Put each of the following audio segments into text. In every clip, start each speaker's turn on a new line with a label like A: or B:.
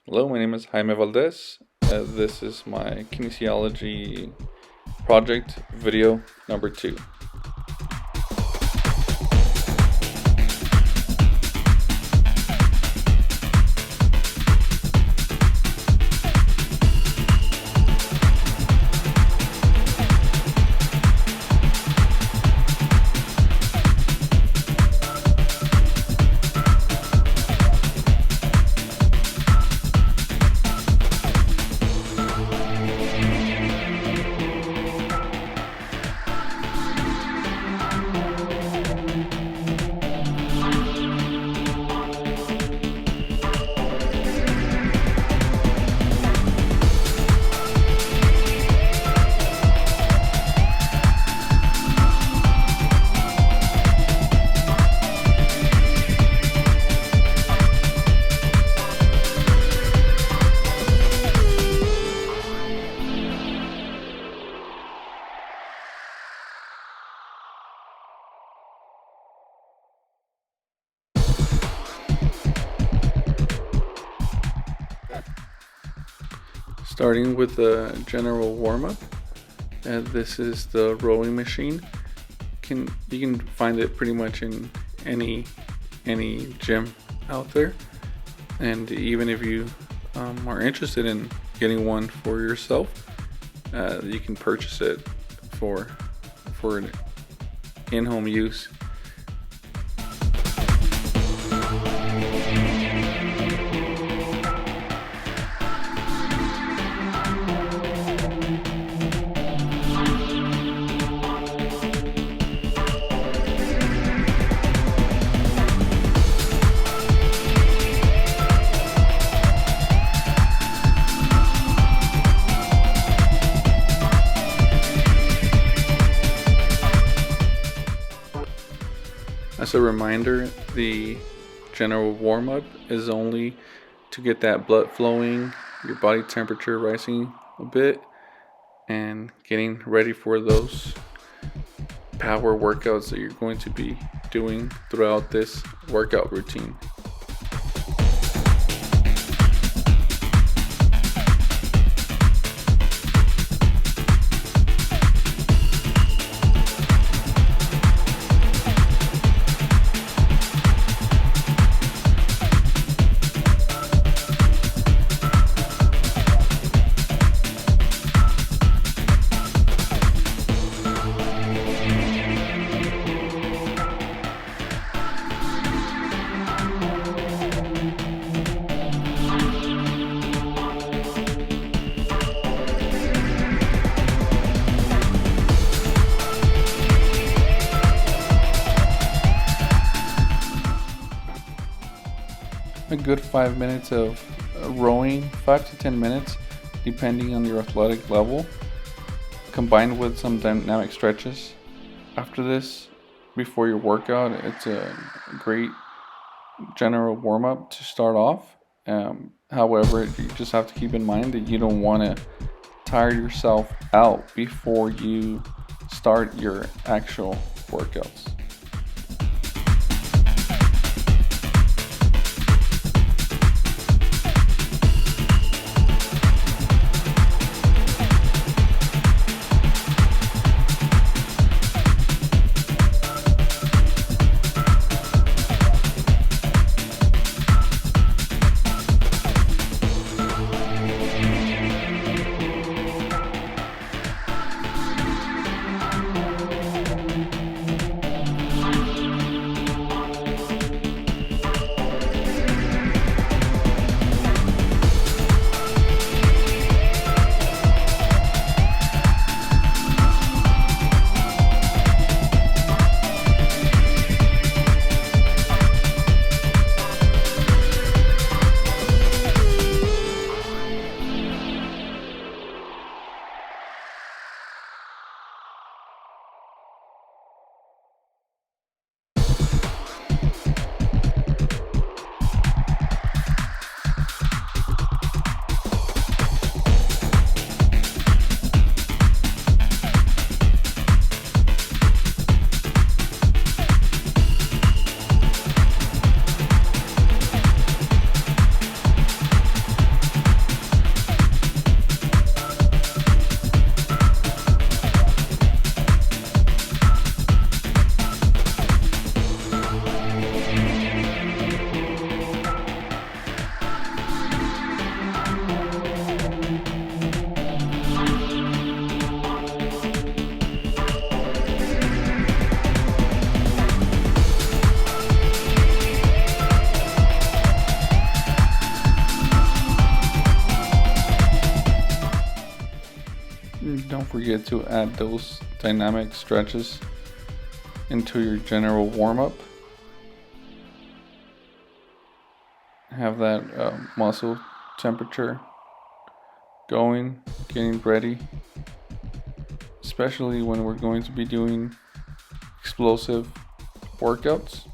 A: Hello, my name is Jaime Valdez. This is my kinesiology project video number 2. Starting with the general warm-up. This is the rowing machine. You can find it pretty much in any gym out there, and even if you are interested in getting one for yourself, you can purchase it for in-home use. As a reminder, the general warm-up is only to get that blood flowing, your body temperature rising a bit, and getting ready for those power workouts that you're going to be doing throughout this workout routine. A good 5 minutes of rowing, 5 to 10 minutes, depending on your athletic level, combined with some dynamic stretches. After this, before your workout, it's a great general warm up to start off. However, you just have to keep in mind that you don't want to tire yourself out before you start your actual workouts. forget to add those dynamic stretches into your general warm-up. Have that muscle temperature going, getting ready, especially when we're going to be doing explosive workouts.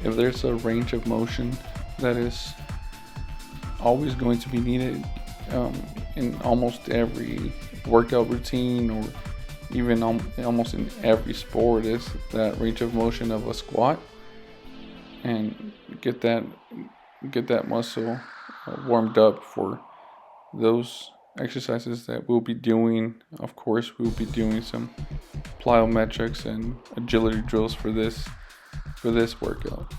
A: If there's a range of motion that is always going to be needed in almost every workout routine, or even almost in every sport, is that range of motion of a squat, and get that muscle warmed up for those exercises that we'll be doing. Of course, we'll be doing some plyometrics and agility drills for this workout.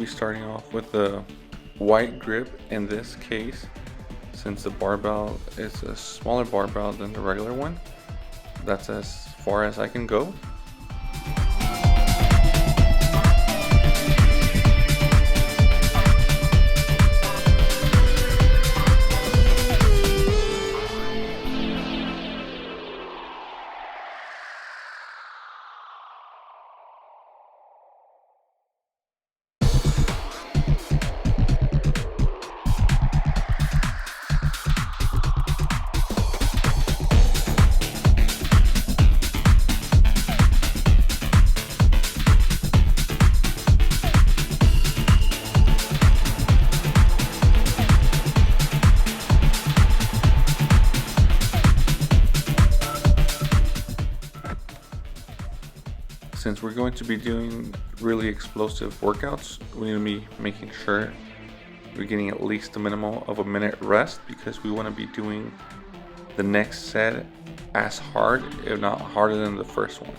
A: Starting off with the white grip in this case, since the barbell is a smaller barbell than the regular one. That's as far as I can go. since we're going to be doing really explosive workouts, we need to be making sure we're getting at least a minimum of a minute rest, because we want to be doing the next set as hard, if not harder than the first one.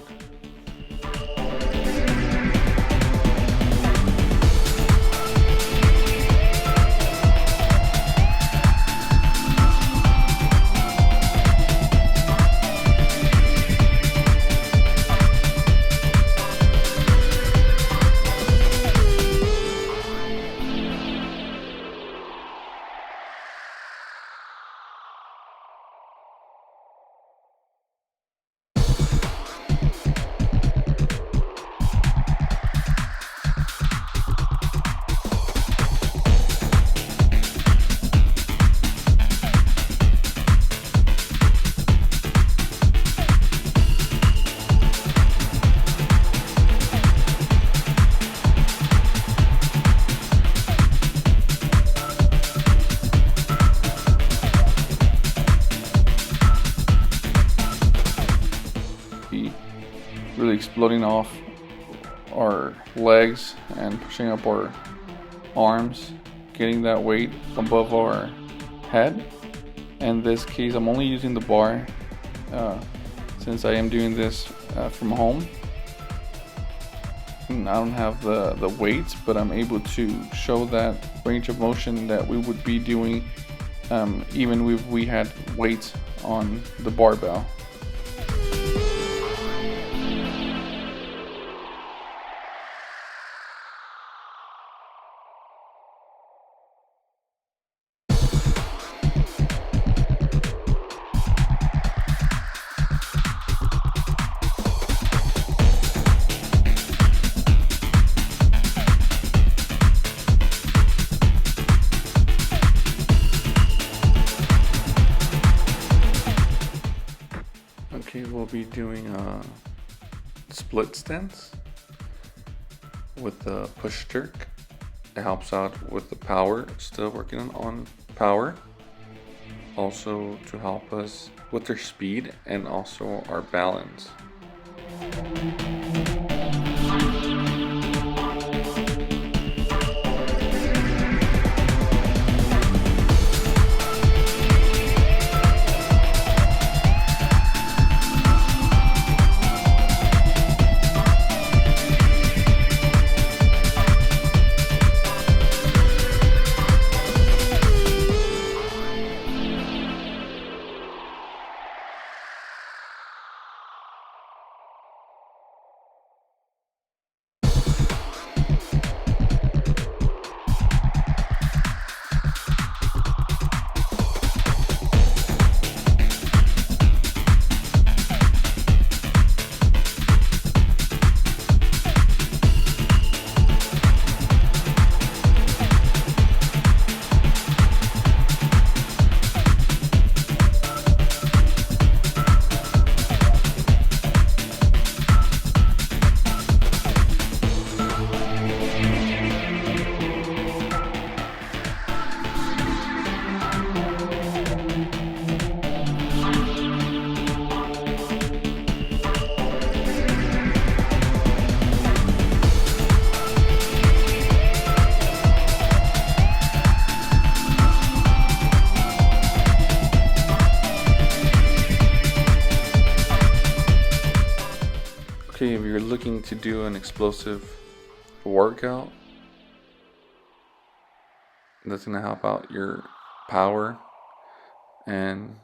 A: Really exploding off our legs and pushing up our arms, getting that weight above our head. In this case, I'm only using the bar since I am doing this from home. And I don't have the weights, but I'm able to show that range of motion that we would be doing even if we had weights on the barbell. Okay, we'll be doing a split stance with the push jerk. It helps out with the power, still working on power. Also to help us with our speed and also our balance. Okay, if you're looking to do an explosive workout that's going to help out your power and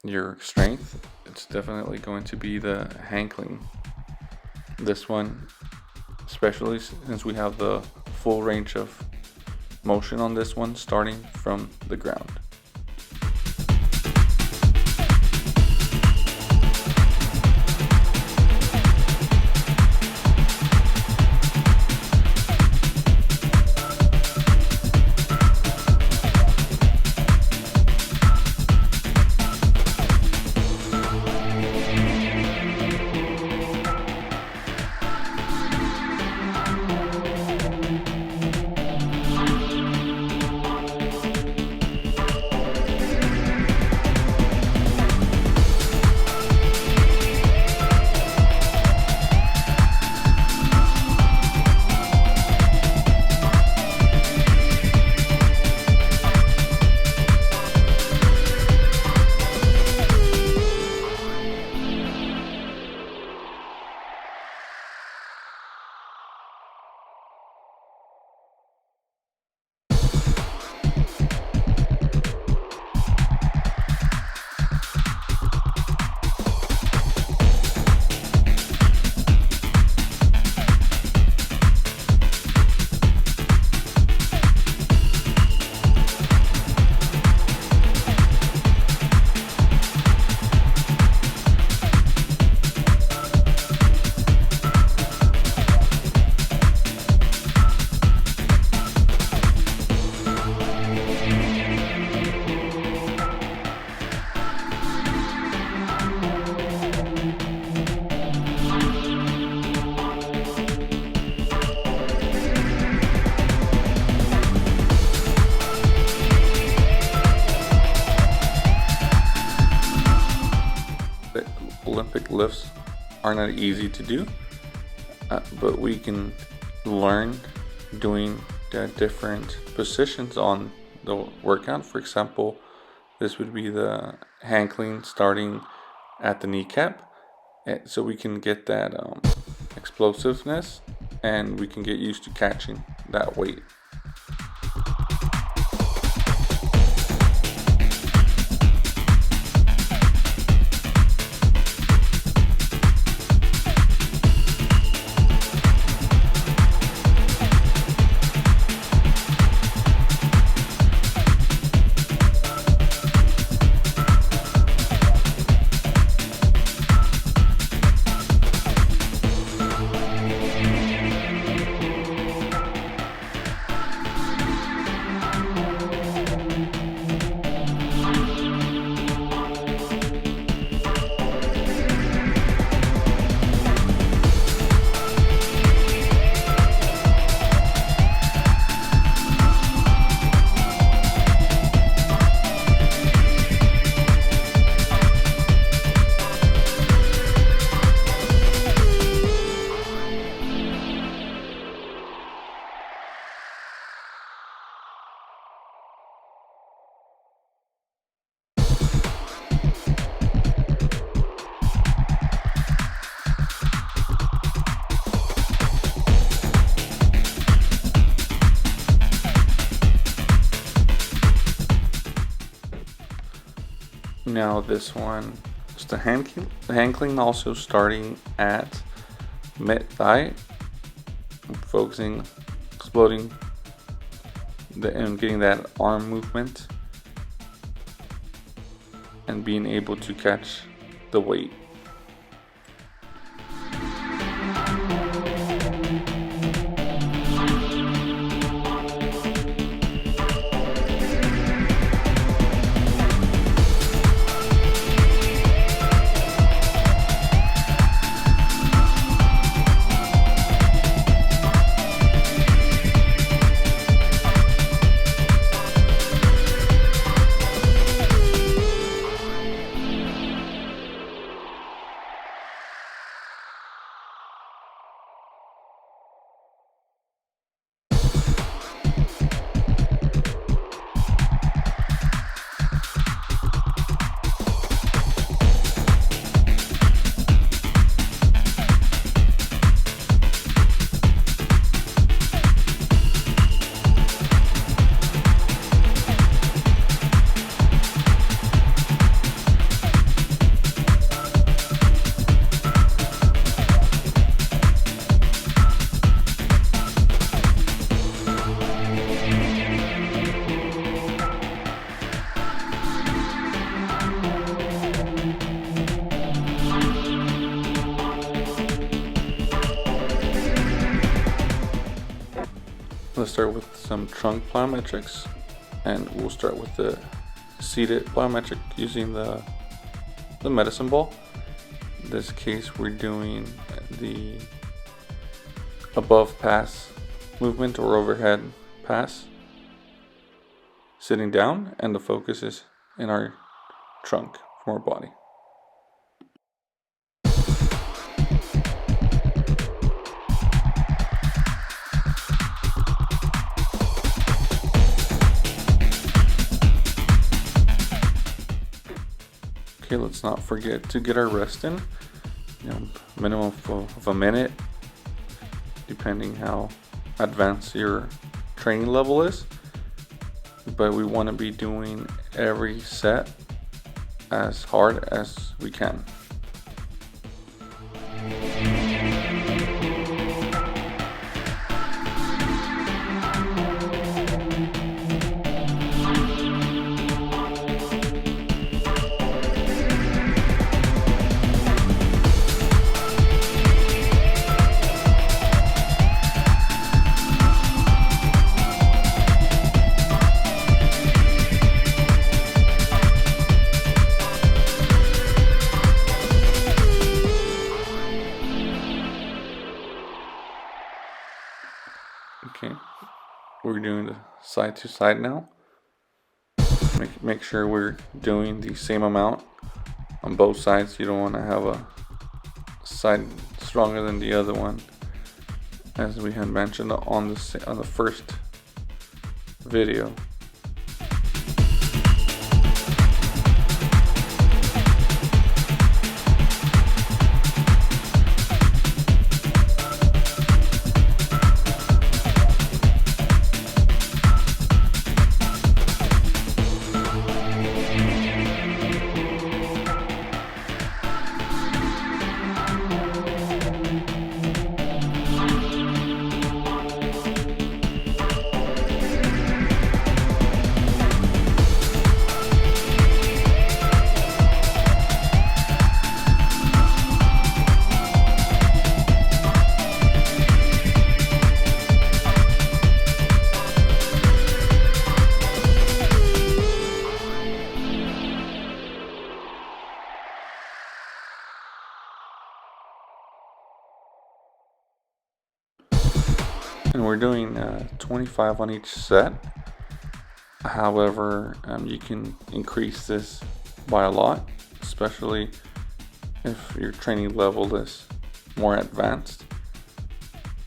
A: your strength, it's definitely going to be the Hankling. This one, especially since we have the full range of motion on this one, starting from the ground. lifts are not easy to do, but we can learn doing different positions on the workout. For example, this would be the hand clean starting at the kneecap, so we can get that explosiveness, and we can get used to catching that weight. Now this one is the hand clean. The hand clean also starting at mid thigh, focusing, exploding, and getting that arm movement, and being able to catch the weight. Let's start with some trunk plyometrics, and we'll start with the seated plyometric using the medicine ball. In this case, we're doing the above pass movement or overhead pass sitting down, and the focus is in our trunk from our body. Okay, let's not forget to get our rest in. Minimum of a minute, depending how advanced your training level is. But we want to be doing every set as hard as we can. Okay, we're doing the side to side now. Make sure we're doing the same amount on both sides. You don't want to have side stronger than the other one, as we had mentioned on the first video. And we're doing 25 on each set. However, you can increase this by a lot, especially if your training level is more advanced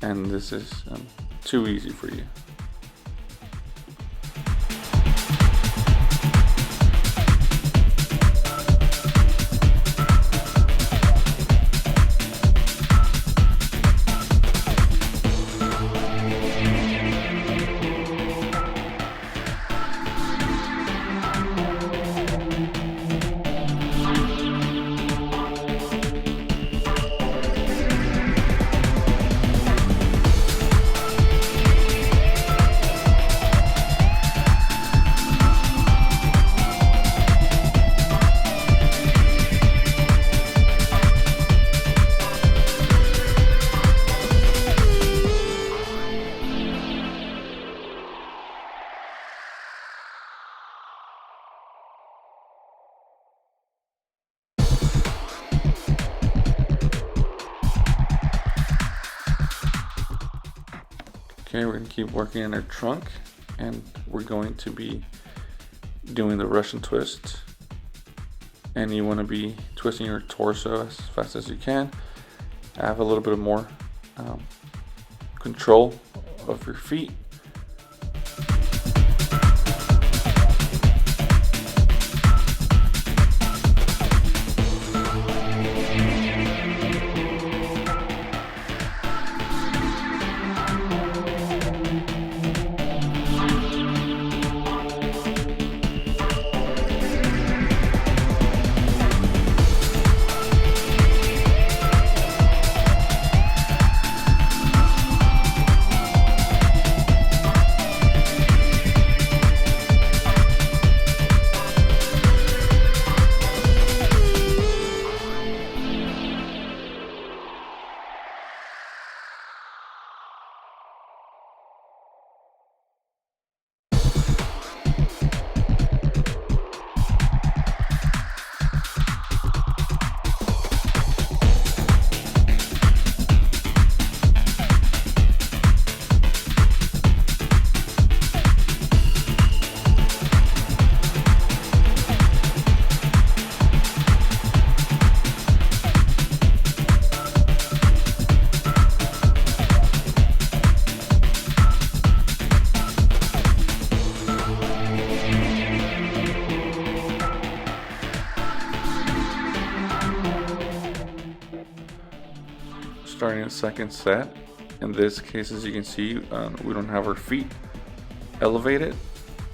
A: and this is too easy for you. Okay, we're going to keep working in our trunk, and we're going to be doing the Russian twist. And you want to be twisting your torso as fast as you can. Have a little bit more control of your feet. Starting the second set. In this case, as you can see, we don't have our feet elevated,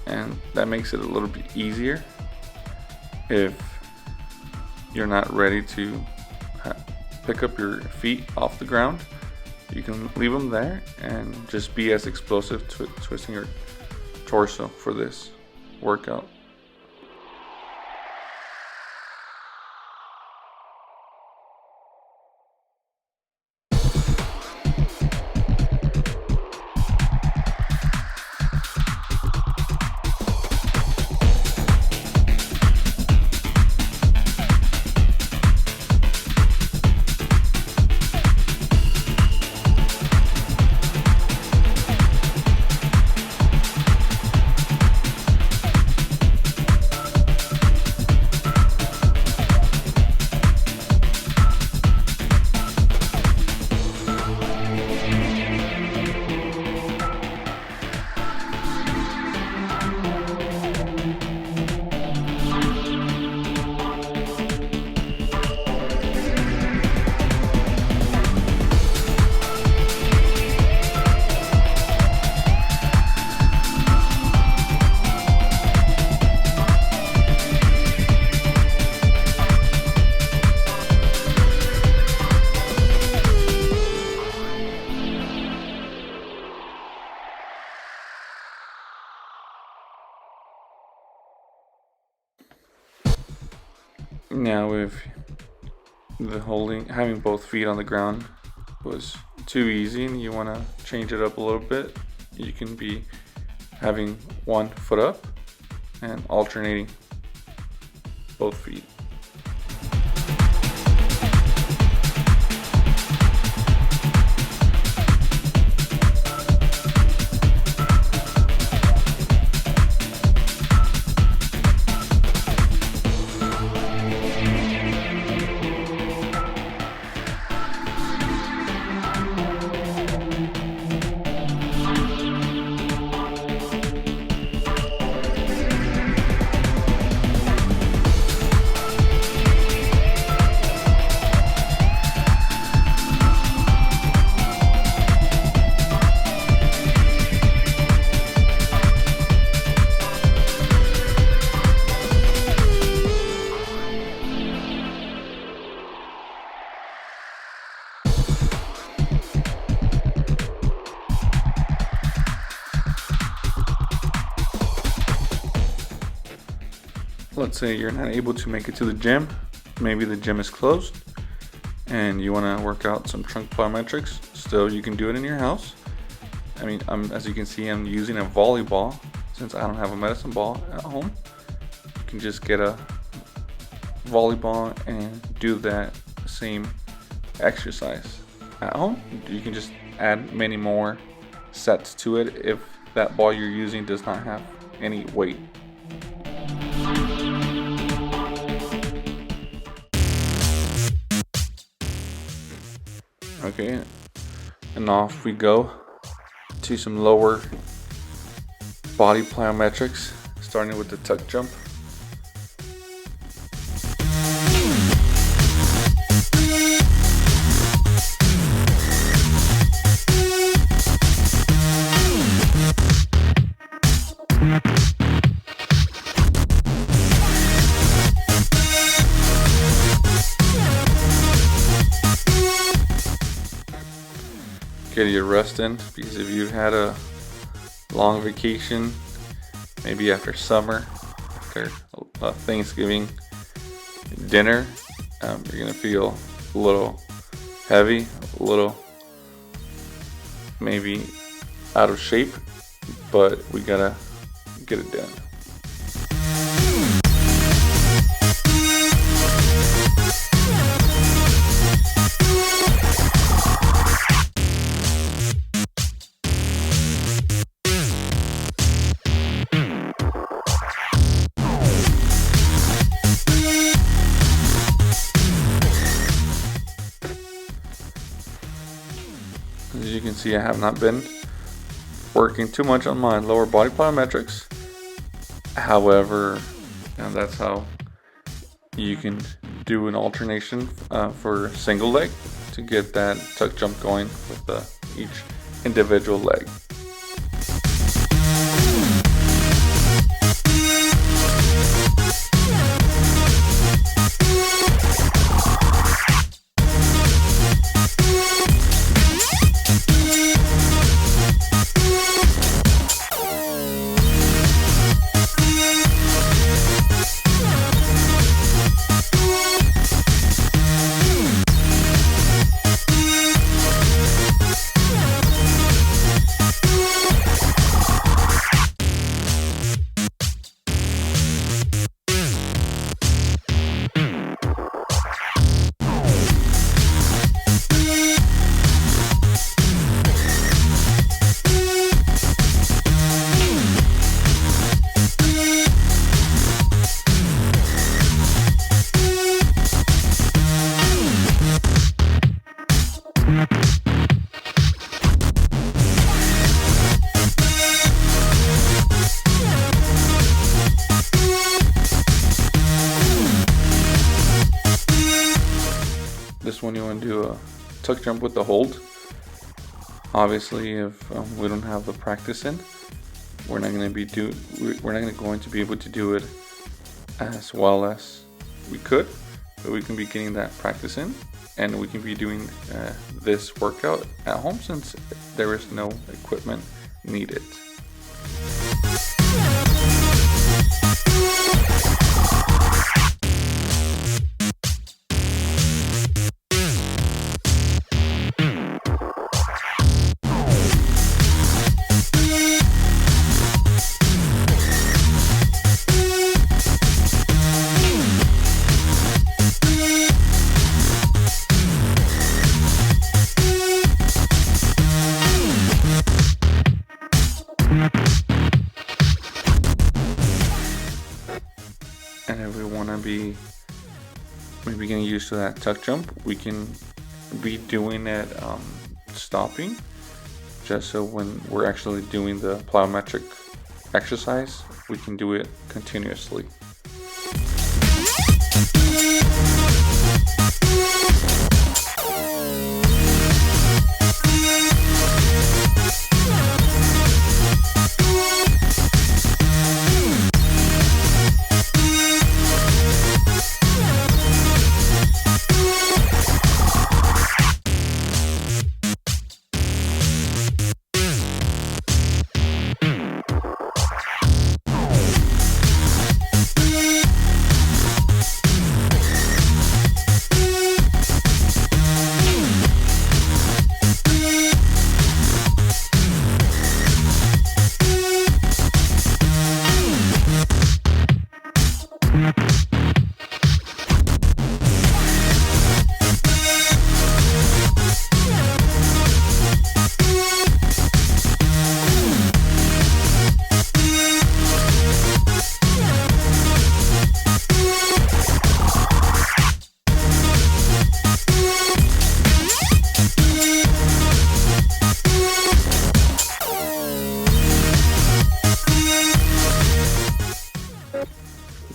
A: and that makes it a little bit easier if you're not ready to pick up your feet off the ground. You can leave them there and just be as explosive twisting your torso for this workout. Now, if having both feet on the ground was too easy and you want to change it up a little bit, you can be having one foot up and alternating both feet. Let's say you're not able to make it to the gym. Maybe the gym is closed and you want to work out some trunk plyometrics. Still, you can do it in your house. I mean, as you can see, I'm using a volleyball since I don't have a medicine ball at home. You can just get a volleyball and do that same exercise at home. You can just add many more sets to it if that ball you're using does not have any weight. Okay, and off we go to some lower body plyometrics, starting with the tuck jump. Get your rest in, because if you've had a long vacation, maybe after summer, after Thanksgiving dinner, you're gonna feel a little heavy, a little maybe out of shape, but we gotta get it done. As you can see, I have not been working too much on my lower body plyometrics. However, that's how you can do an alternation for single leg to get that tuck jump going with each individual leg. This one you want to do a tuck jump with the hold. Obviously, if we don't have the practice in, we're not going to be able to do it as well as we could, but we can be getting that practice in, and we can be doing this workout at home since there is no equipment needed. And if we want to be maybe getting used to that tuck jump, we can be doing it stopping, just so when we're actually doing the plyometric exercise, we can do it continuously.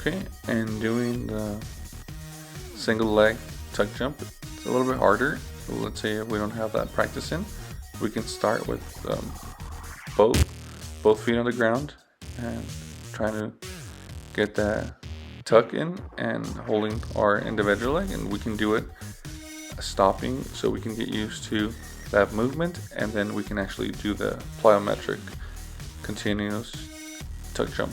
A: Okay, and doing the single leg tuck jump, it's a little bit harder. Let's say if we don't have that practice in, we can start with both feet on the ground and trying to get that tuck in and holding our individual leg, and we can do it stopping so we can get used to that movement, and then we can actually do the plyometric continuous tuck jump.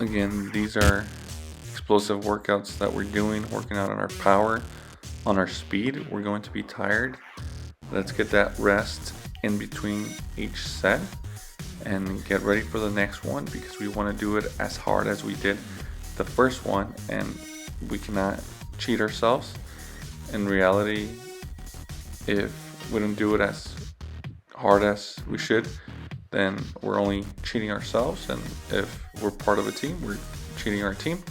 A: Again, these are explosive workouts that we're doing, working out on our power, on our speed. We're going to be tired. Let's get that rest in between each set and get ready for the next one, because we want to do it as hard as we did the first one, and we cannot cheat ourselves. In reality, if we don't do it as hard as we should, then we're only cheating ourselves, and if we're part of a team, we're cheating our team.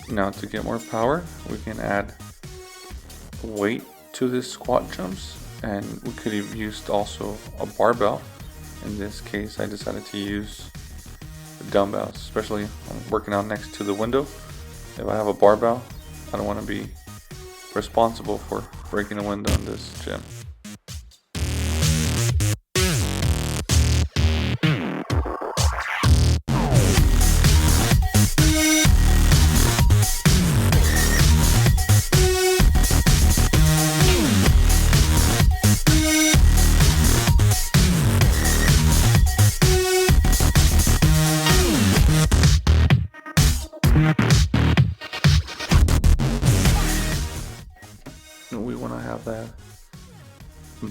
A: Now, to get more power, we can add weight to the squat jumps, and we could have used also a barbell. In this case, I decided to use dumbbells, especially I'm working out next to the window. If I have a barbell, I don't want to be responsible for breaking a window in this gym. We want to have that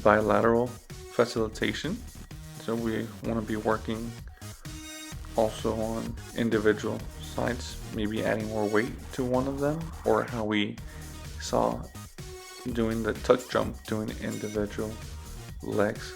A: bilateral facilitation, so we want to be working also on individual sides, maybe adding more weight to one of them, or how we saw doing the tuck jump, doing individual legs.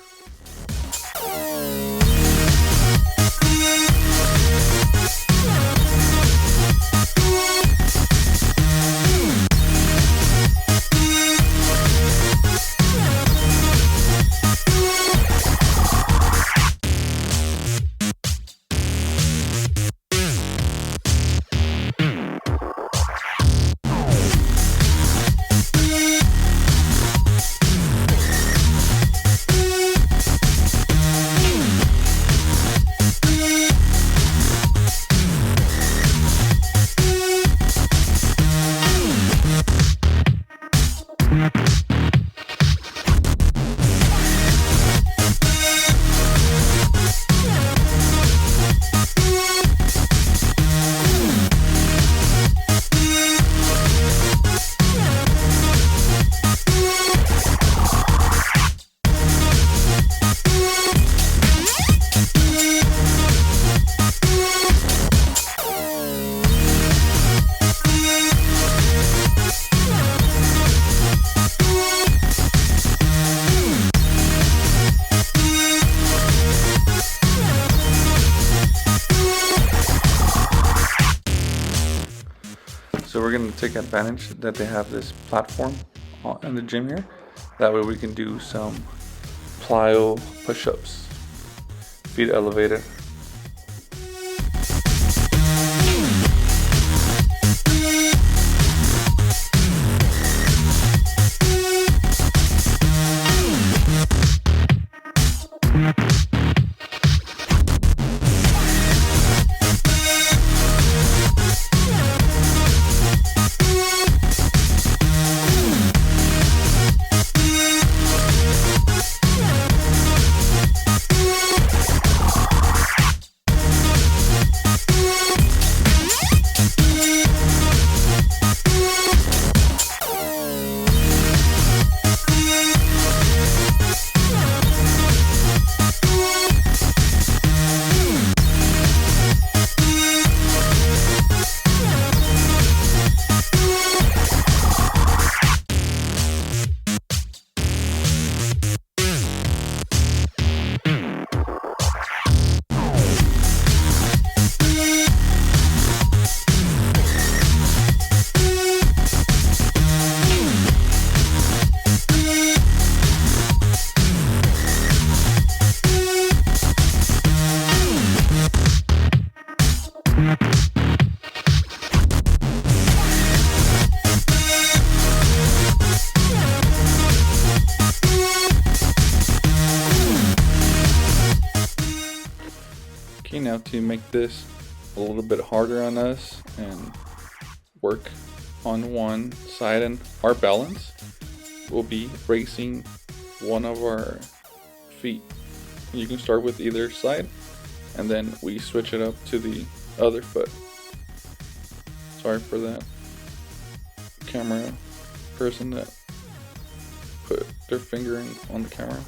A: So we're going to take advantage that they have this platform in the gym here. That way we can do some plyo push-ups, feet elevated. Okay, now to make this a little bit harder on us and work on one side and our balance, we'll be raising one of our feet. You can start with either side and then we switch it up to the other foot. Sorry for that camera person that put their finger on the camera.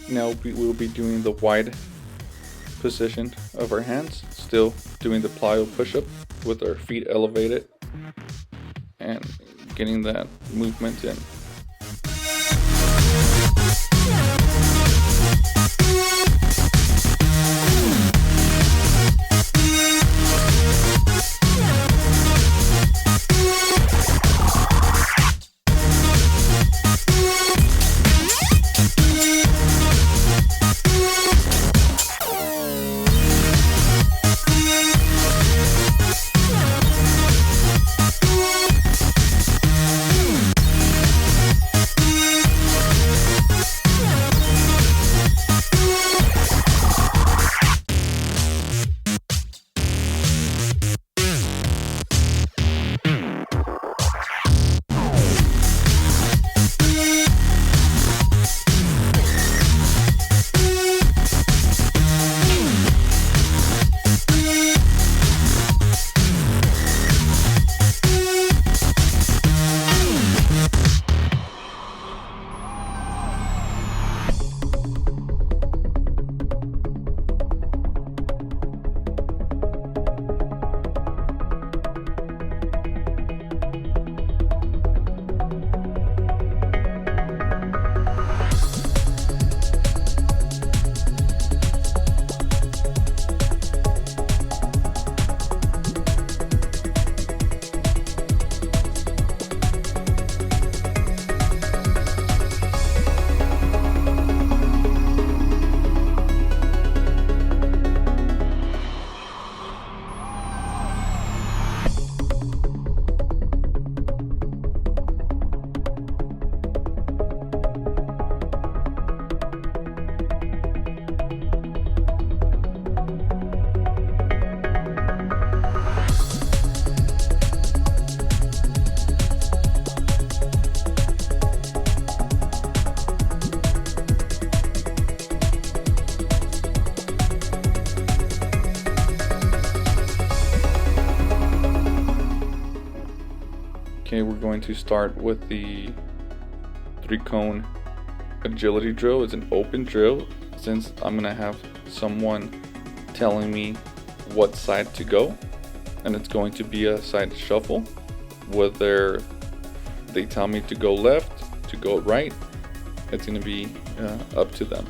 A: Now we will be doing the wide position of our hands, still doing the plyo push-up with our feet elevated and getting that movement in. Okay, we're going to start with the 3-cone agility drill. It's an open drill since I'm gonna have someone telling me what side to go, and it's going to be a side shuffle. Whether they tell me to go left, to go right, it's gonna be up to them.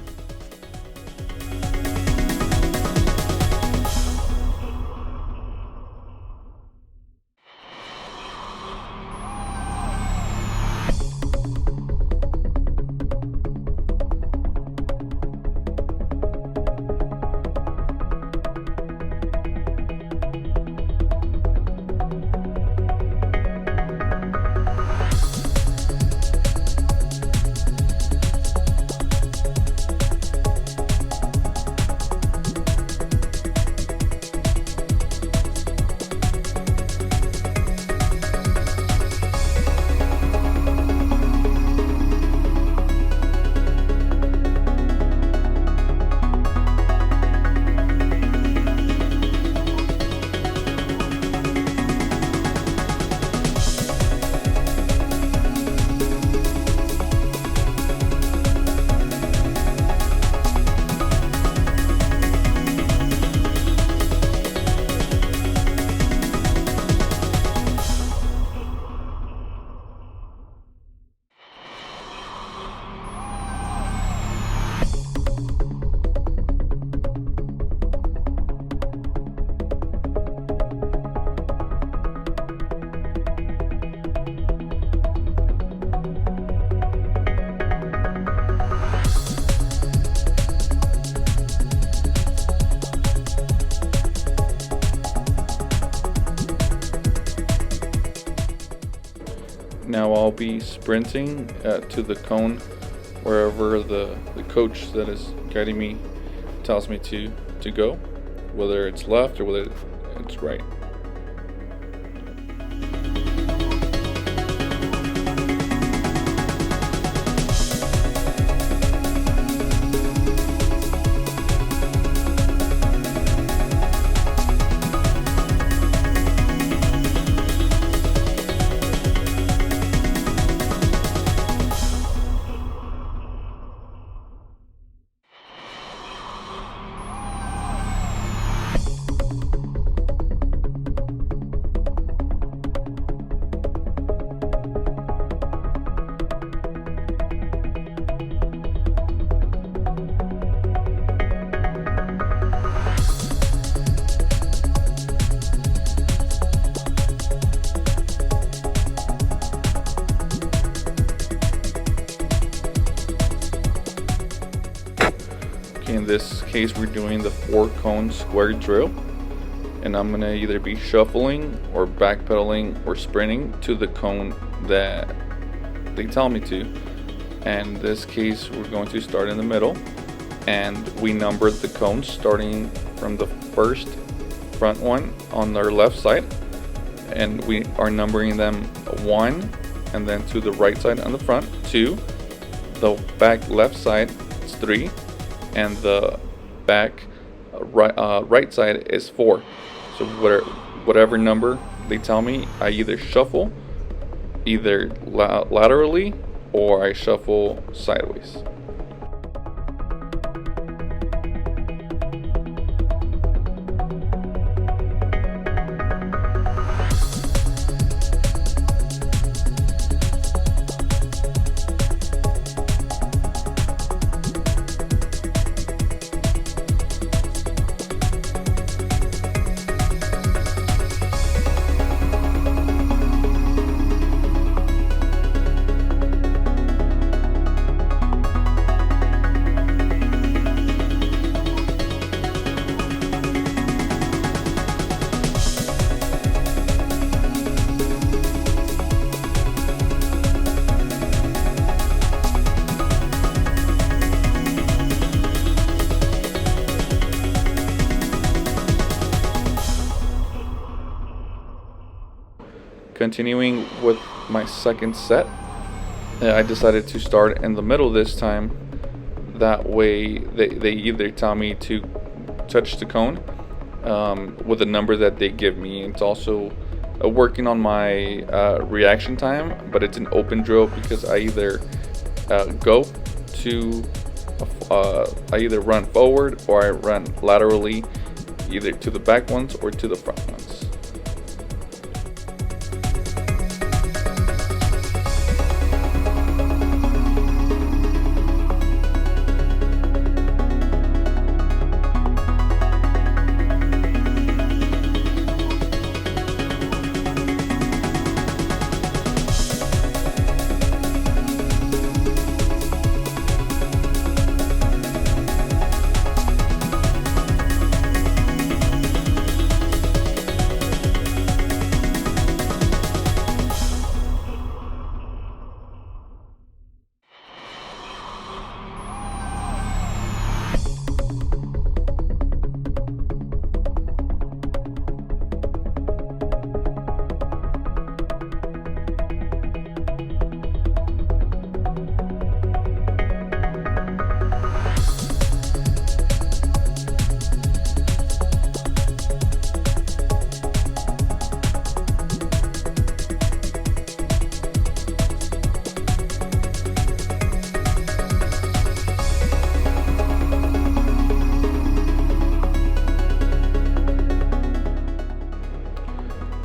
A: Now I'll be sprinting to the cone wherever the coach that is guiding me tells me to go, whether it's left or whether it's right. In this case, we're doing the 4-cone square drill, and I'm gonna either be shuffling or backpedaling or sprinting to the cone that they tell me to. And in this case, we're going to start in the middle, and we number the cones starting from the first front one on their left side, and we are numbering them 1, and then to the right side on the front 2, the back left side is 3, and the back right side is 4. So whatever number they tell me, I either shuffle either laterally or I shuffle sideways. Continuing with my second set, I decided to start in the middle this time. That way they either tell me to touch the cone with the number that they give me. It's also working on my reaction time, but it's an open drill because I either go to I either run forward or I run laterally, either to the back ones or to the front ones.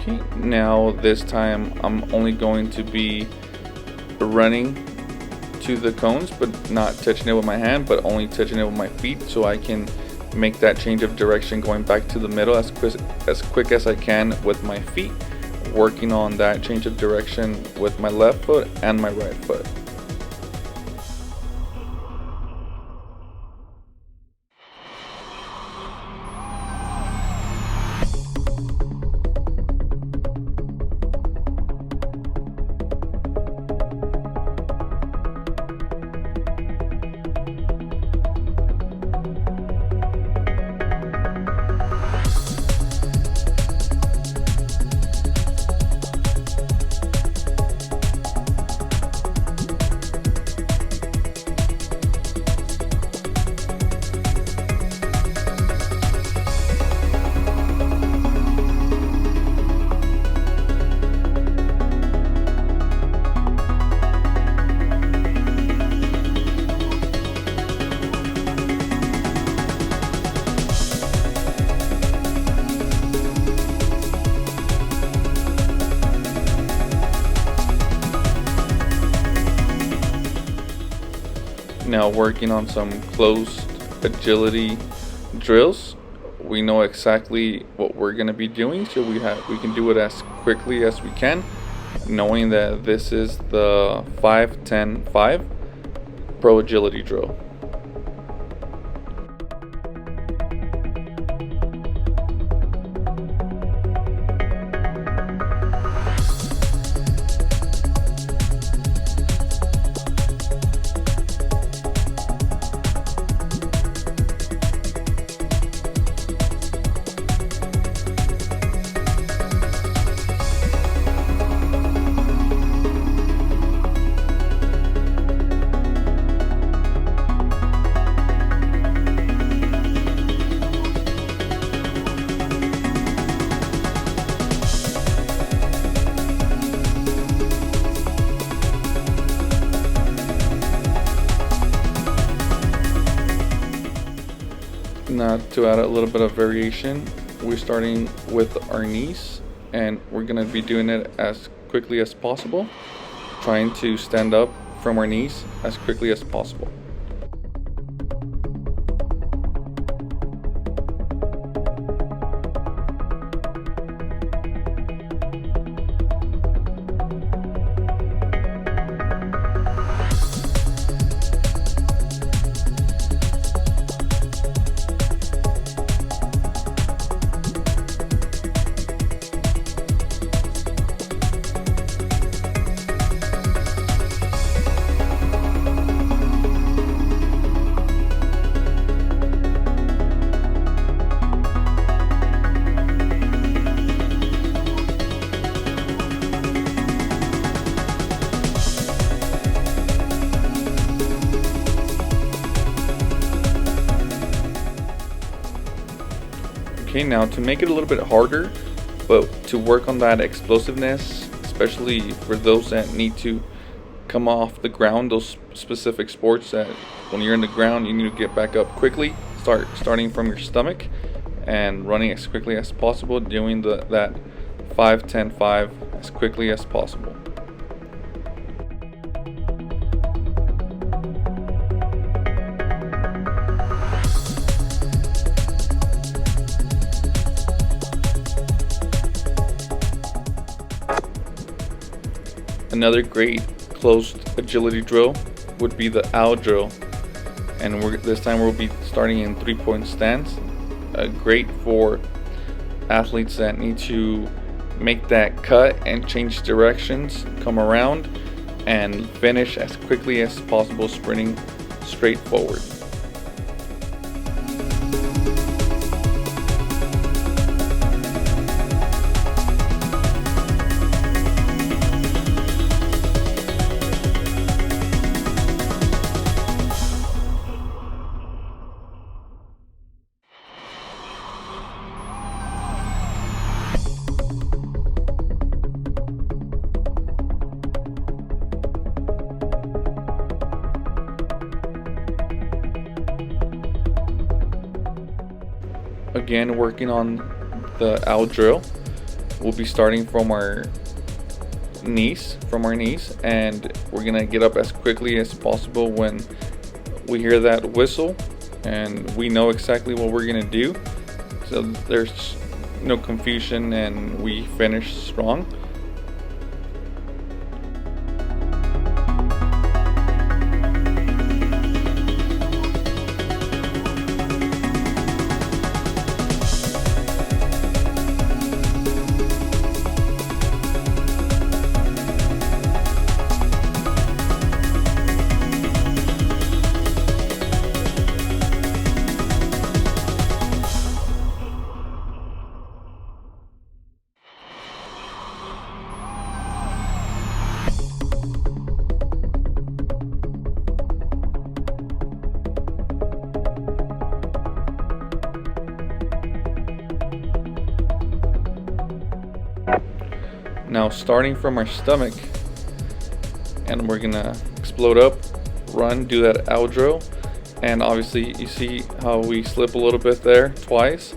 A: Okay, now this time I'm only going to be running to the cones, but not touching it with my hand, but only touching it with my feet, so I can make that change of direction going back to the middle as quick as I can with my feet, working on that change of direction with my left foot and my right foot. Now working on some closed agility drills. We know exactly what we're going to be doing, so we can do it as quickly as we can, knowing that this is the 5-10-5 pro agility drill. Now to add a little bit of variation, we're starting with our knees, and we're going to be doing it as quickly as possible, trying to stand up from our knees as quickly as possible. Okay, now to make it a little bit harder, But to work on that explosiveness, especially for those that need to come off the ground, those specific sports that when you're in the ground you need to get back up quickly, starting from your stomach and running as quickly as possible, doing that 5 10 5 as quickly as possible. Another great closed agility drill would be the owl drill, and this time we'll be starting in 3-point stance. Great for athletes that need to make that cut and change directions, come around, and finish as quickly as possible, sprinting straight forward. Again, working on the owl drill, we'll be starting from our knees, and we're gonna get up as quickly as possible when we hear that whistle, and we know exactly what we're gonna do, so there's no confusion and we finish strong. Now starting from our stomach, and we're gonna explode up, run, do that owl drill, and obviously you see how we slip a little bit there twice.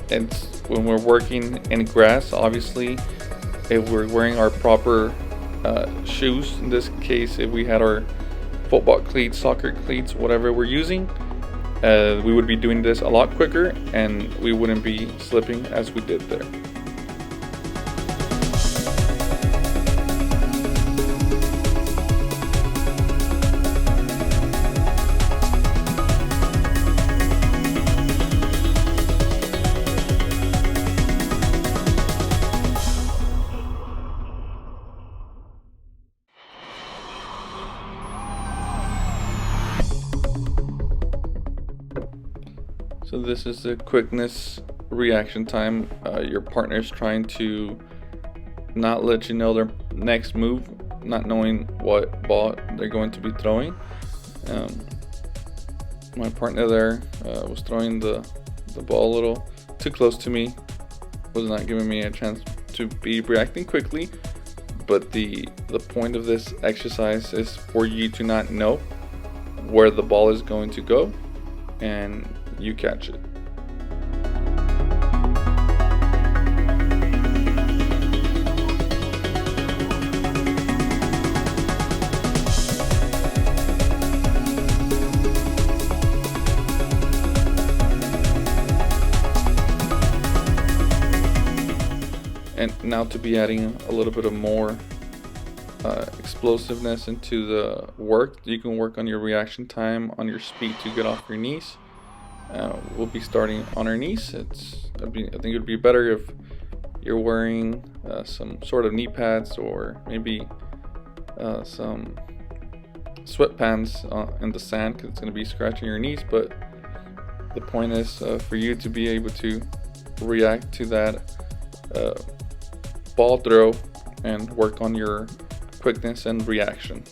A: It's when we're working in grass, obviously if we're wearing our proper shoes, in this case if we had our football cleats, soccer cleats, whatever we're using, we would be doing this a lot quicker and we wouldn't be slipping as we did there. So this is the quickness reaction time. Your partner's trying to not let you know their next move, not knowing what ball they're going to be throwing. My partner there was throwing the ball a little too close to me, was not giving me a chance to be reacting quickly. But the point of this exercise is for you to not know where the ball is going to go and you catch it. And now to be adding a little bit of more explosiveness into the work, you can work on your reaction time, on your speed to get off your knees. We'll be starting on our knees. I think it would be better if you're wearing some sort of knee pads or maybe some sweatpants in the sand, because it's going to be scratching your knees. But the point is for you to be able to react to that ball throw and work on your quickness and reaction.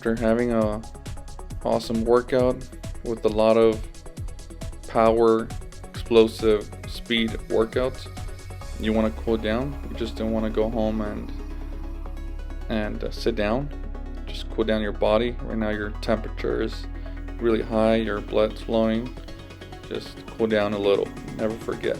A: after having a awesome workout with a lot of power, explosive speed workouts, you want to cool down. You just don't want to go home and sit down. Just cool down your body. Right now your temperature is really high, your blood's flowing. Just cool down a little. Never forget.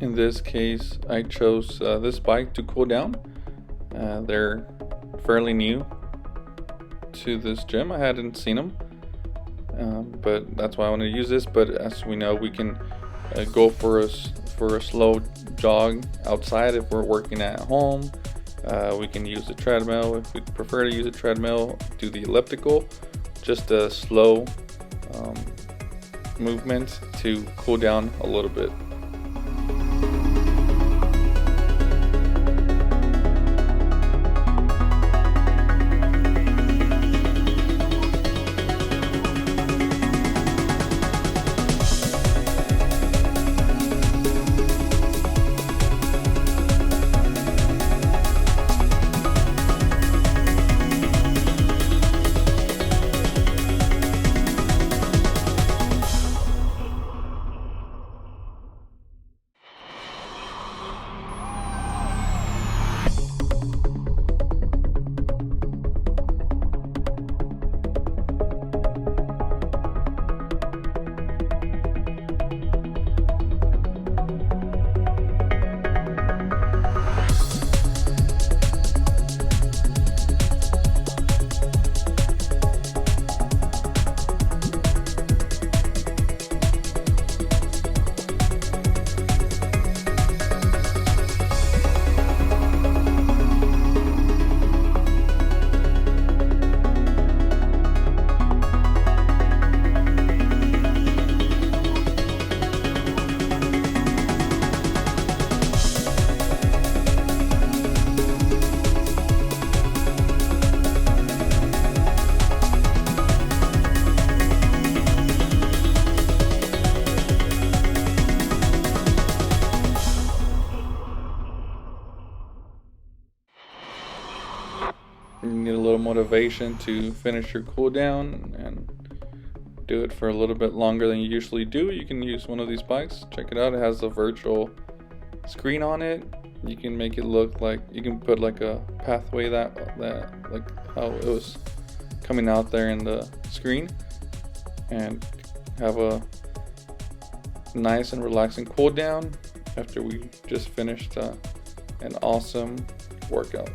A: In this case, I chose this bike to cool down. They're fairly new to this gym. I hadn't seen them, but that's why I want to use this. But as we know, we can go for a slow jog outside if we're working at home. We can use the treadmill if we prefer to use a treadmill. Do the elliptical, just a slow movement to cool down a little bit. You need a little motivation to finish your cool down and do it for a little bit longer than you usually do. You can use one of these bikes. Check it out. It has a virtual screen on it. You can make it look like you can put like a pathway that like how it was coming out there in the screen, and have a nice and relaxing cool down after we just finished an awesome workout.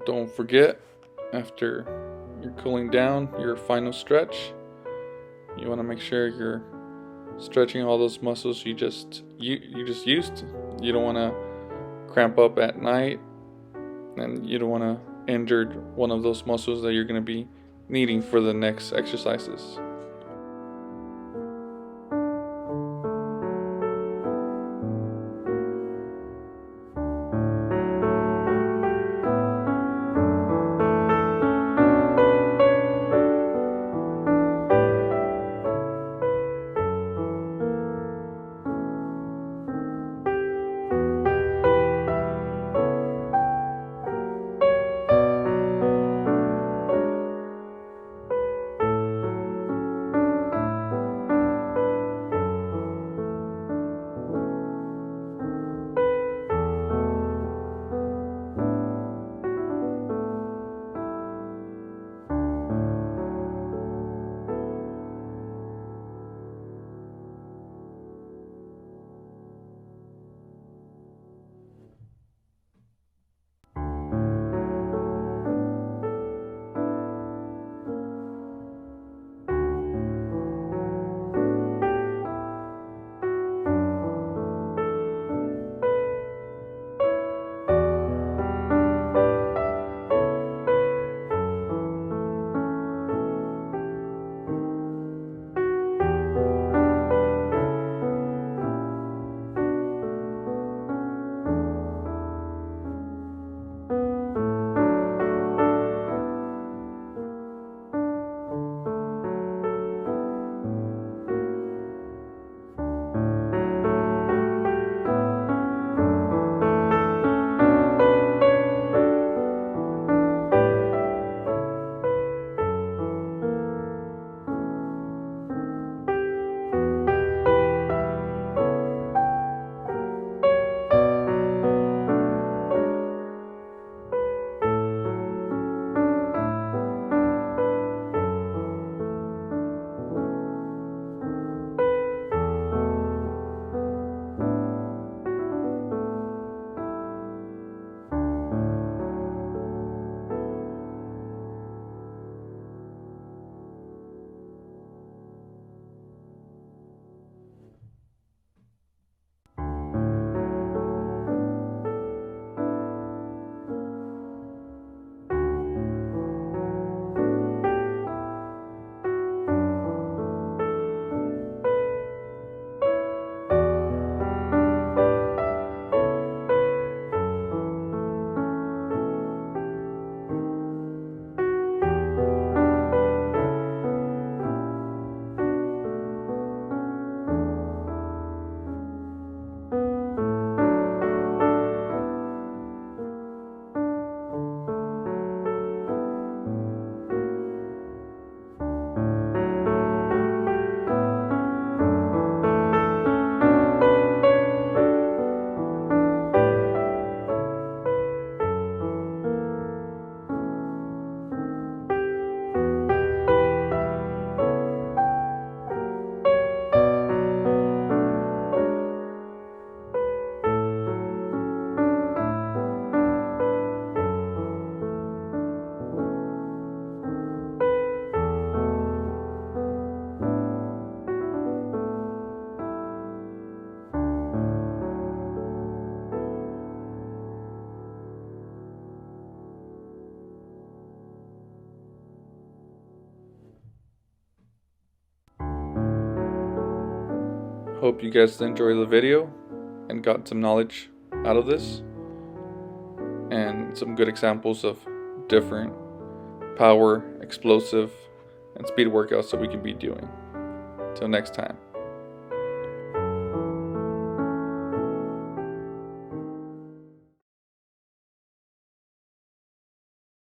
A: Don't forget, after you're cooling down your final stretch, you want to make sure you're stretching all those muscles you just used. You don't want to cramp up at night, and you don't want to injure one of those muscles that you're going to be needing for the next exercises. Hope you guys enjoyed the video and got some knowledge out of this and some good examples of different power, explosive, and speed workouts that we can be doing. Till next time.